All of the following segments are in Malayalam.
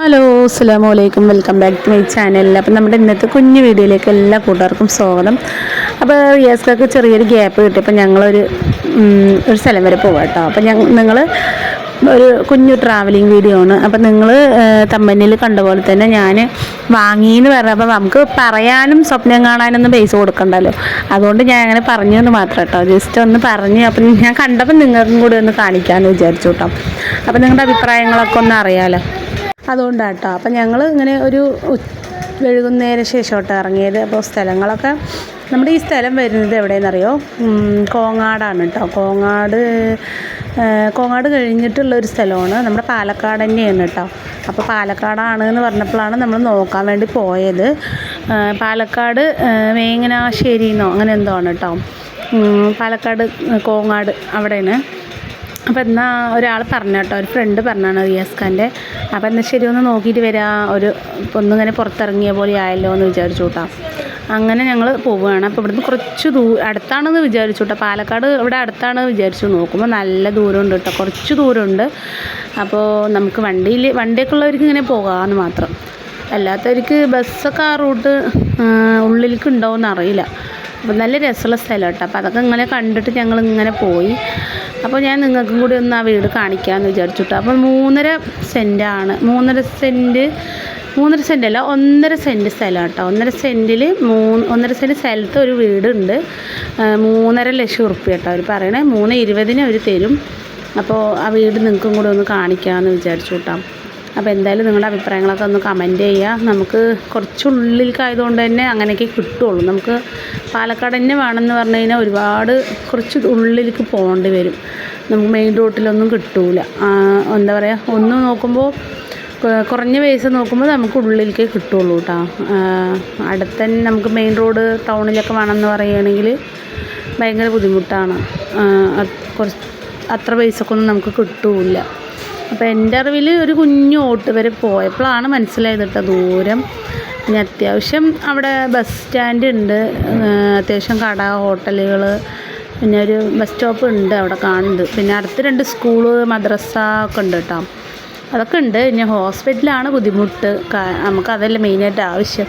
ഹലോ അസ്സലാമു അലൈക്കും, welcome back to my channel. അപ്പം നമ്മുടെ ഇന്നത്തെ കുഞ്ഞു വീഡിയോയിലേക്ക് എല്ലാ കൂട്ടുകാർക്കും സ്വാഗതം. അപ്പോൾ റിയാസ്ക്കൊക്കെ ചെറിയൊരു ഗ്യാപ്പ് കിട്ടിയപ്പോൾ ഒരു സ്ഥലം വരെ പോകാം കേട്ടോ. അപ്പം നിങ്ങൾ ഒരു കുഞ്ഞു ട്രാവലിംഗ് വീഡിയോ ആണ്. അപ്പം നിങ്ങൾ തമ്പനിയിൽ കണ്ട പോലെ തന്നെ ഞാൻ വാങ്ങിയെന്ന് പറഞ്ഞപ്പോൾ നമുക്ക് പറയാനും സ്വപ്നം കാണാനൊന്നും പൈസ കൊടുക്കണ്ടല്ലോ. അതുകൊണ്ട് ഞാൻ അങ്ങനെ പറഞ്ഞു എന്ന് മാത്രം കേട്ടോ, ജസ്റ്റ് ഒന്ന് പറഞ്ഞ് അപ്പം ഞാൻ കണ്ടപ്പോൾ നിങ്ങൾക്കും കൂടി ഒന്ന് കാണിക്കാമെന്ന് വിചാരിച്ചു കേട്ടോ. അപ്പം നിങ്ങളുടെ അഭിപ്രായങ്ങളൊക്കെ ഒന്ന് അറിയാമല്ലോ, അതുകൊണ്ടാണ് കേട്ടോ. അപ്പം ഞങ്ങൾ ഇങ്ങനെ ഒരു വൈകുന്നേര ശേഷമായിട്ട് ഇറങ്ങിയത്. അപ്പോൾ സ്ഥലങ്ങളൊക്കെ നമ്മുടെ ഈ സ്ഥലം വരുന്നത് എവിടെയെന്നറിയോ? കോങ്ങാടാണ് കേട്ടോ. കോങ്ങാട് കഴിഞ്ഞിട്ടുള്ളൊരു സ്ഥലമാണ്, നമ്മുടെ പാലക്കാട് തന്നെയാണ് കേട്ടോ. അപ്പോൾ പാലക്കാടാണ് എന്ന് പറഞ്ഞപ്പോഴാണ് നമ്മൾ നോക്കാൻ വേണ്ടി പോയത്. പാലക്കാട് വേങ്ങനാശ്ശേരി എന്നോ അങ്ങനെ എന്തോ ആണ് കേട്ടോ. പാലക്കാട് കോങ്ങാട് അവിടെയാണ്. അപ്പോൾ എന്നാൽ ഒരാൾ പറഞ്ഞു കേട്ടോ, ഒരു ഫ്രണ്ട് പറഞ്ഞാണ് റിയാസ്ഖാൻ്റെ. അപ്പോൾ എന്നാൽ ശരി ഒന്ന് നോക്കിയിട്ട് വരാം, ഒന്നിങ്ങനെ പുറത്തിറങ്ങിയ പോലെ ആയല്ലോ എന്ന് വിചാരിച്ചു കേട്ടോ. അങ്ങനെ ഞങ്ങൾ പോവുകയാണ്. അപ്പോൾ ഇവിടുന്ന് കുറച്ച് അടുത്താണെന്ന് വിചാരിച്ചു കേട്ടോ. പാലക്കാട് ഇവിടെ അടുത്താണെന്ന് വിചാരിച്ചു, നോക്കുമ്പോൾ നല്ല ദൂരമുണ്ട് കേട്ടോ, കുറച്ച് ദൂരമുണ്ട്. അപ്പോൾ നമുക്ക് വണ്ടിയൊക്കെ ഉള്ളവർക്ക് ഇങ്ങനെ പോകാമെന്ന് മാത്രം, അല്ലാത്തവർക്ക് ബസ്സൊക്കെ ആ റൂട്ട് ഉള്ളിലേക്ക് ഉണ്ടാവുമെന്ന് അറിയില്ല. അപ്പോൾ നല്ല രസമുള്ള സ്ഥലം കേട്ടോ. അപ്പോൾ അതൊക്കെ ഇങ്ങനെ കണ്ടിട്ട് ഞങ്ങൾ ഇങ്ങനെ പോയി. അപ്പോൾ ഞാൻ നിങ്ങൾക്കും കൂടി ഒന്ന് ആ വീട് കാണിക്കാമെന്ന് വിചാരിച്ചു കേട്ടോ. അപ്പോൾ 3.5 സെൻറ്റാണ്, 1.5 സെൻറ്റല്ല 1.5 സെൻറ്റ് സ്ഥലം കേട്ടോ. 1.5 സെൻറ്റിൽ 1.5 സെൻറ്റ് സ്ഥലത്ത് ഒരു വീടുണ്ട്. 3.5 ലക്ഷം ഉറുപ്പ്യ കേട്ടോ അവർ പറയണേ. 3.20 അവർ തരും. അപ്പോൾ ആ വീട് നിങ്ങൾക്കും കൂടി ഒന്ന് കാണിക്കാമെന്ന് വിചാരിച്ചു കേട്ടോ. അപ്പോൾ എന്തായാലും നിങ്ങളുടെ അഭിപ്രായങ്ങളൊക്കെ ഒന്ന് കമൻറ്റ് ചെയ്യുക. നമുക്ക് കുറച്ചുള്ളിലേക്കായതുകൊണ്ട് തന്നെ അങ്ങനെയൊക്കെ കിട്ടുള്ളൂ. നമുക്ക് പാലക്കാട് തന്നെ വേണമെന്ന് പറഞ്ഞു കഴിഞ്ഞാൽ കുറച്ച് ഉള്ളിലേക്ക് പോകേണ്ടി വരും. നമുക്ക് മെയിൻ റോട്ടിലൊന്നും കിട്ടൂല. എന്താ പറയുക, ഒന്ന് നോക്കുമ്പോൾ കുറഞ്ഞ പൈസ നോക്കുമ്പോൾ നമുക്ക് ഉള്ളിലേക്ക് കിട്ടുള്ളൂ കേട്ടോ. അടുത്തന്നെ നമുക്ക് മെയിൻ റോഡ് ടൗണിലൊക്കെ വേണമെന്ന് പറയുകയാണെങ്കിൽ ഭയങ്കര ബുദ്ധിമുട്ടാണ്. അത്ര പൈസക്കൊന്നും നമുക്ക് കിട്ടൂല. അപ്പോൾ എൻ്റെ അറിവിൽ ഒരു കുഞ്ഞു ഓട്ട് വരെ പോയപ്പോഴാണ് മനസ്സിലായത് കേട്ടോ ദൂരം. പിന്നെ അത്യാവശ്യം അവിടെ ബസ് സ്റ്റാൻഡ് ഉണ്ട്, അത്യാവശ്യം കട, ഹോട്ടലുകൾ, പിന്നെ ഒരു ബസ് സ്റ്റോപ്പ് ഉണ്ട് അവിടെ കാണുന്നുണ്ട്. പിന്നെ അടുത്ത് 2 സ്കൂള്, മദ്രസ ഒക്കെ ഉണ്ട് കേട്ടോ. അതൊക്കെ ഉണ്ട്. പിന്നെ ഹോസ്പിറ്റലാണ് ബുദ്ധിമുട്ട്, നമുക്കതല്ല മെയിനായിട്ട് ആവശ്യം.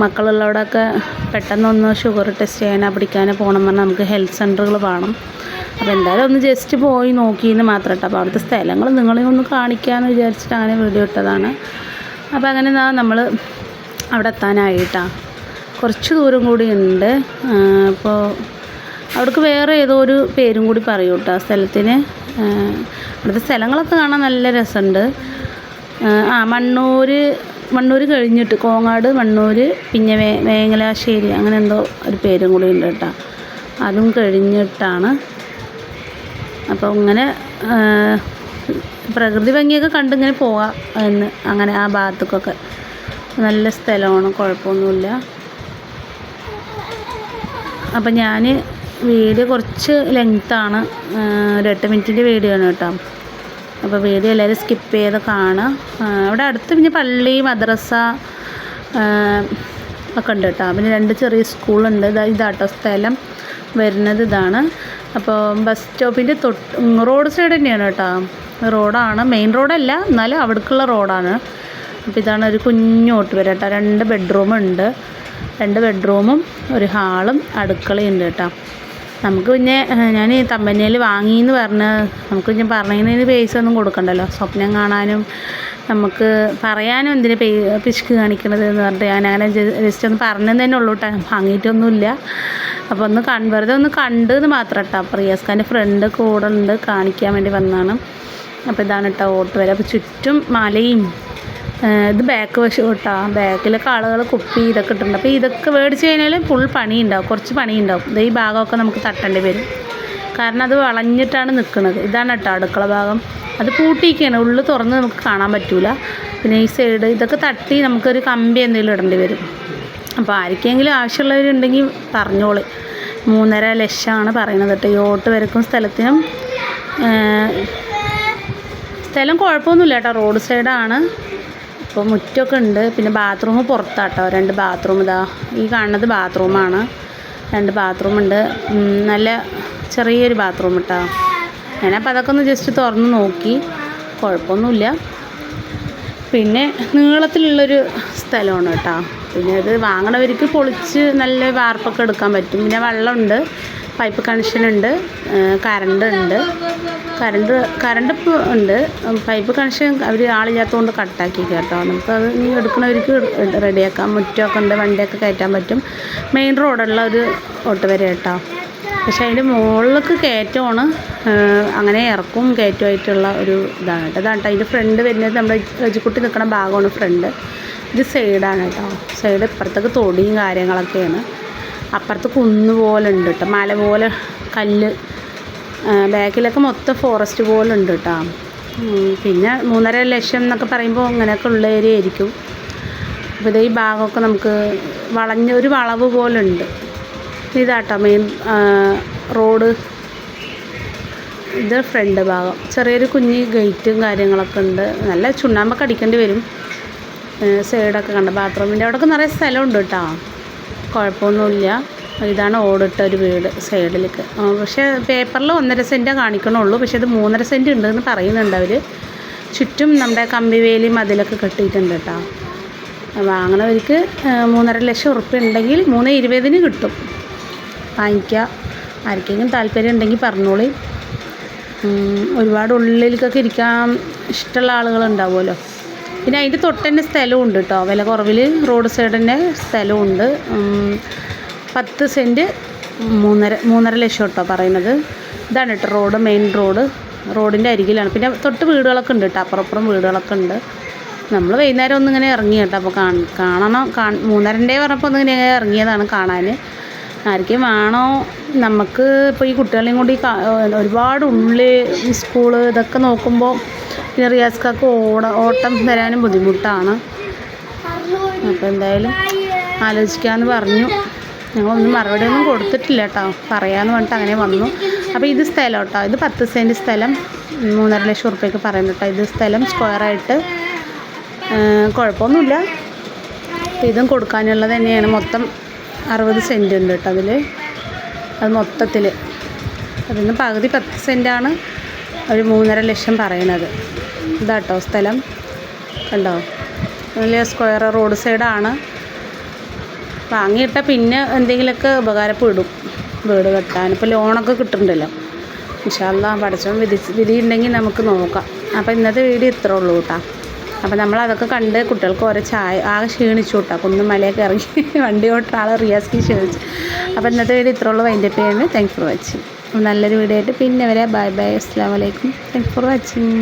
മക്കളുള്ളവിടെയൊക്കെ പെട്ടെന്നൊന്ന് ഷുഗർ ടെസ്റ്റ് ചെയ്യാനോ പിടിക്കാനോ പോകണം പറഞ്ഞാൽ നമുക്ക് ഹെൽത്ത് സെൻ്ററുകൾ വേണം. അപ്പോൾ എന്തായാലും ഒന്ന് ജസ്റ്റ് പോയി നോക്കിയെന്ന് മാത്രം കേട്ടോ. അപ്പോൾ അവിടുത്തെ സ്ഥലങ്ങൾ നിങ്ങളെ ഒന്ന് കാണിക്കാമെന്ന് വിചാരിച്ചിട്ട് അങ്ങനെ വീഡിയോ ഇട്ടതാണ്. അപ്പോൾ അങ്ങനെ നമ്മൾ അവിടെ എത്താനായിട്ടാണ്, കുറച്ച് ദൂരം കൂടി ഉണ്ട്. അപ്പോൾ അവിടേക്ക് വേറെ ഏതോ ഒരു പേരും കൂടി പറയൂ കേട്ടോ സ്ഥലത്തിന്. അവിടുത്തെ സ്ഥലങ്ങളൊക്കെ കാണാൻ നല്ല രസമുണ്ട്. മണ്ണൂർ കഴിഞ്ഞിട്ട് കോങ്ങാട്, മണ്ണൂർ, പിന്നെ വേങ്ങനാശ്ശേരി അങ്ങനെ എന്തോ ഒരു പേരും കൂടി ഉണ്ട് കേട്ടോ. അതും കഴിഞ്ഞിട്ടാണ്. അപ്പോൾ ഇങ്ങനെ പ്രകൃതി ഭംഗിയൊക്കെ കണ്ടിങ്ങനെ പോകാം എന്ന്, അങ്ങനെ ആ ഭാഗത്തേക്കൊക്കെ നല്ല സ്ഥലമാണ്, കുഴപ്പമൊന്നുമില്ല. അപ്പം ഞാൻ വീഡിയോ കുറച്ച് ലെങ്ത്താണ്, ഒരു 8 മിനിറ്റിൻ്റെ വീഡിയോ ആണ് കേട്ടോ. അപ്പോൾ വീഡിയോ എല്ലാവരും സ്കിപ്പ് ചെയ്ത് കാണുക. അവിടെ അടുത്ത് പിന്നെ പള്ളി, മദ്രസ ഒക്കെ ഉണ്ട് കേട്ടോ. പിന്നെ 2 ചെറിയ സ്കൂളുണ്ട്. ഇതാട്ടോ സ്ഥലം വരുന്നത്, ഇതാണ്. അപ്പോൾ ബസ് സ്റ്റോപ്പിൻ്റെ റോഡ് സൈഡ് തന്നെയാണ് കേട്ടോ. റോഡാണ്, മെയിൻ റോഡല്ല, എന്നാലും അവിടേക്കുള്ള റോഡാണ്. അപ്പോൾ ഇതാണ് ഒരു കുഞ്ഞു ഓട്ട് വരെ കേട്ടോ. 2 ബെഡ്റൂമുണ്ട്, 2 ബെഡ്റൂമും ഒരു ഹാളും അടുക്കളയും ഉണ്ട് കേട്ടോ. നമുക്ക് പിന്നെ ഞാൻ തമ്പനിയിൽ വാങ്ങിയെന്ന് നമുക്ക് പിന്നെ പറഞ്ഞതിന് പൈസ ഒന്നും കൊടുക്കണ്ടല്ലോ. സ്വപ്നം കാണാനും നമുക്ക് പറയാനും എന്തിന് പിശുക്ക് കാണിക്കണത് എന്ന് പറഞ്ഞിട്ട് ഞാൻ അങ്ങനെ ജസ്റ്റ് ഒന്ന് പറഞ്ഞത് തന്നെ ഉള്ളൂ കേട്ടോ, വാങ്ങിയിട്ടൊന്നുമില്ല. അപ്പോൾ വെറുതെ ഒന്ന് കണ്ടെന്ന് മാത്രം കേട്ടോ. അപ്പോൾ റിയാസ്ഖാൻ്റെ ഫ്രണ്ട് കൂടെ ഉണ്ട്, കാണിക്കാൻ വേണ്ടി വന്നതാണ്. അപ്പോൾ ഇതാണ് കേട്ടോ ഓട്ട് വരെ. അപ്പോൾ ചുറ്റും മലയും, ഇത് ബാക്ക് വശം കേട്ടോ. ബാക്കിലൊക്കെ ആളുകൾ കുപ്പി ഇതൊക്കെ ഇട്ടിട്ടുണ്ട്. അപ്പോൾ ഇതൊക്കെ മേടിച്ച് കഴിഞ്ഞാൽ ഫുൾ പണിയുണ്ടാവും, കുറച്ച് പണിയുണ്ടാവും. ഈ ഭാഗമൊക്കെ നമുക്ക് തട്ടേണ്ടി വരും, കാരണം അത് വളഞ്ഞിട്ടാണ് നിൽക്കുന്നത്. ഇതാണ് കേട്ടോ അടുക്കള ഭാഗം. അത് പൂട്ടിയിരിക്കുകയാണ്, ഉള്ളിൽ തുറന്ന് നമുക്ക് കാണാൻ പറ്റില്ല. പിന്നെ ഈ സൈഡ് ഇതൊക്കെ തട്ടി നമുക്കൊരു കമ്പി എന്തെങ്കിലും ഇടേണ്ടി വരും. അപ്പോൾ ആർക്കെങ്കിലും ആവശ്യമുള്ളവരുണ്ടെങ്കിൽ പറഞ്ഞോളി. 3.5 ലക്ഷമാണ് പറയുന്നത് കേട്ടോ ഈ ഓട്ട് വരക്കും സ്ഥലത്തിനും. സ്ഥലം കുഴപ്പമൊന്നുമില്ല കേട്ടോ, റോഡ് സൈഡാണ്. അപ്പോൾ മുറ്റമൊക്കെ ഉണ്ട്. പിന്നെ ബാത്റൂം പുറത്താട്ടോ, 2 ബാത്റൂം. ഈ കാണുന്നത് ബാത്റൂമാണ്, 2 ബാത്റൂമുണ്ട്. നല്ല ചെറിയൊരു ബാത്റൂം കേട്ടോ. ഞാനപ്പോൾ അതൊക്കെ ഒന്ന് ജസ്റ്റ് തുറന്ന് നോക്കി, കുഴപ്പമൊന്നുമില്ല. പിന്നെ നീളത്തിലുള്ളൊരു സ്ഥലമാണ് കേട്ടോ. പിന്നെ ഇത് വാങ്ങണവർക്ക് പൊളിച്ച് നല്ല വാർപ്പൊക്കെ എടുക്കാൻ പറ്റും. പിന്നെ വെള്ളമുണ്ട്, പൈപ്പ് കണക്ഷനുണ്ട്, കറണ്ട് ഉണ്ട്. കറണ്ട് ഇപ്പോൾ ഉണ്ട്. പൈപ്പ് കണക്ഷൻ അവർ ആളില്ലാത്തതുകൊണ്ട് കട്ടാക്കി കേട്ടോ. നമുക്കത് ഇനി എടുക്കണവർക്ക് റെഡിയാക്കാം. മുറ്റമൊക്കെ ഉണ്ട്, വണ്ടിയൊക്കെ കയറ്റാൻ പറ്റും. മെയിൻ റോഡുള്ള ഒരു ഓട്ട് വരെ കേട്ടോ. പക്ഷേ അതിൻ്റെ മുകളിലേക്ക് കയറ്റമാണ്, അങ്ങനെ ഇറക്കും കയറ്റമായിട്ടുള്ള ഒരു ഇതാണ് കേട്ടോ. ഇതാണ് കേട്ടോ അതിൻ്റെ ഫ്രണ്ട് വരുന്നത്. നമ്മുടെ രജിക്കുട്ടി നിൽക്കുന്ന ഭാഗമാണ് ഫ്രണ്ട്. ഇത് സൈഡാണ് കേട്ടോ. സൈഡ് ഇപ്പുറത്തേക്ക് തൊടിയും കാര്യങ്ങളൊക്കെയാണ്. അപ്പുറത്ത് കുന്ന് പോലെ ഉണ്ട് കേട്ടോ, മല പോലെ കല്ല്. ബാക്കിലൊക്കെ മൊത്തം ഫോറസ്റ്റ് പോലെ ഉണ്ട് കേട്ടോ. പിന്നെ 3.5 ലക്ഷം എന്നൊക്കെ പറയുമ്പോൾ അങ്ങനെയൊക്കെ ഉള്ള ഏരിയ ആയിരിക്കും. അപ്പോൾ ഇത് ഈ ഭാഗമൊക്കെ നമുക്ക് ഒരു വളവ് പോലെ ഉണ്ട്. ഇതാട്ടോ മെയിൻ റോഡ്. ഇത് ഫ്രണ്ട് ഭാഗം. ചെറിയൊരു കുഞ്ഞ് ഗേറ്റും കാര്യങ്ങളൊക്കെ ഉണ്ട്. നല്ല ചുണ്ണാമ്പൊക്കെ അടിക്കേണ്ടി വരും. സൈഡൊക്കെ കണ്ട ബാത്റൂമിൻ്റെ അവിടെയൊക്കെ നിറയെ സ്ഥലമുണ്ട് കേട്ടോ, കുഴപ്പമൊന്നുമില്ല. ഇതാണ് ഓടിട്ട ഒരു വീട് സൈഡിലേക്ക്. പക്ഷേ പേപ്പറിൽ 1.5 സെൻറ്റേ കാണിക്കണുള്ളൂ. പക്ഷേ ഇത് 3.5 സെൻറ്റ് ഉണ്ടെന്ന് പറയുന്നുണ്ട് അവർ. ചുറ്റും നമ്മുടെ കമ്പിവേലി മതിലൊക്കെ കെട്ടിയിട്ടുണ്ട് കേട്ടോ. വാങ്ങണവർക്ക് 3.5 ലക്ഷം ഉറുപ്പ്യ ഉണ്ടെങ്കിൽ 3.20 കിട്ടും. വാങ്ങിക്കുക. ആർക്കെങ്കിലും താല്പര്യം ഉണ്ടെങ്കിൽ പറഞ്ഞോളി. ഒരുപാട് ഉള്ളിലേക്കൊക്കെ ഇരിക്കാൻ ഇഷ്ടമുള്ള ആളുകളുണ്ടാവുമല്ലോ. പിന്നെ അതിൻ്റെ തൊട്ടന്നെ സ്ഥലവും ഉണ്ട് കേട്ടോ, വില കുറവിൽ റോഡ് സൈഡ് തന്നെ സ്ഥലമുണ്ട്. 10 സെൻറ്റ് 3.5 ലക്ഷം കേട്ടോ പറയുന്നത്. ഇതാണ് കേട്ടോ റോഡ്, മെയിൻ റോഡിൻ്റെ അരികിലാണ്. പിന്നെ തൊട്ട് വീടുകളൊക്കെ ഉണ്ട് കേട്ടോ, അപ്പുറം വീടുകളൊക്കെ ഉണ്ട്. നമ്മൾ വൈകുന്നേരം ഒന്നിങ്ങനെ ഇറങ്ങി കേട്ടോ. അപ്പോൾ കാണണം. 3.5 പറഞ്ഞപ്പോൾ ഒന്നിങ്ങനെ ഇറങ്ങിയതാണ് കാണാൻ. ആർക്കും വേണോ? നമുക്ക് ഇപ്പോൾ ഈ കുട്ടികളെയും കൊണ്ട് ഒരുപാട് ഈ സ്കൂള് ഇതൊക്കെ നോക്കുമ്പോൾ പിന്നെ റിയാസ്ക്കാർക്ക് ഓട്ടം തരാനും ബുദ്ധിമുട്ടാണ്. അപ്പോൾ എന്തായാലും ആലോചിക്കാമെന്ന് പറഞ്ഞു. ഞങ്ങളൊന്നും മറുപടിയൊന്നും കൊടുത്തിട്ടില്ല കേട്ടോ, പറയാമെന്ന് പറഞ്ഞിട്ട് അങ്ങനെ വന്നു. അപ്പോൾ ഇത് സ്ഥലം കേട്ടോ, ഇത് 10 സെൻറ്റ് സ്ഥലം 3.5 ലക്ഷം ഉറുപ്പ്യക്ക് പറയുന്നു കേട്ടോ. ഇത് സ്ഥലം സ്ക്വയറായിട്ട് കുഴപ്പമൊന്നുമില്ല. ഇതും കൊടുക്കാനുള്ളത് തന്നെയാണ്. മൊത്തം 60 സെൻറ്റ് ഉണ്ട് കേട്ടോ അതിൽ. അത് മൊത്തത്തിൽ അതിന് പകുതി 10 സെൻറ്റാണ് ഒരു 3.5 ലക്ഷം പറയണത്. ഇതാട്ടോ സ്ഥലം കണ്ടോ, നല്ല സ്ക്വയർ റോഡ് സൈഡാണ്. വാങ്ങിയിട്ടാൽ പിന്നെ എന്തെങ്കിലുമൊക്കെ ഉപകാരപ്പെടും വീട് കെട്ടാൻ. ഇപ്പോൾ ലോണൊക്കെ കിട്ടുന്നുണ്ടല്ലോ. ഇൻഷാ അല്ലാഹ് പഠിച്ചവൻ വിധി ഉണ്ടെങ്കിൽ നമുക്ക് നോക്കാം. അപ്പോൾ ഇന്നത്തെ വീഡിയോ ഇത്രേ ഉള്ളൂ കേട്ടോ. അപ്പോൾ നമ്മളതൊക്കെ കണ്ട് കുട്ടികൾക്ക് ഓരോ ചായ ആകെ ക്ഷീണിച്ചു കേട്ടോ. കുന്നും മലയൊക്കെ ഇറങ്ങി വണ്ടി ഓട്ടുന്ന ആൾ റിയാസ്ക്ക് ക്ഷീണിച്ചു. അപ്പോൾ ഇന്നത്തെ വീഡിയോ ഇത്രേ ഉള്ളൂ. വൈൻഡപ്പ് ചെയ്യുന്നത്. Thanks for watching. നല്ലൊരു വീഡിയോ ആയിട്ട് പിന്നെ വരെ. Bye bye. അസ്സലാമു അലൈക്കും. Thanks for watching.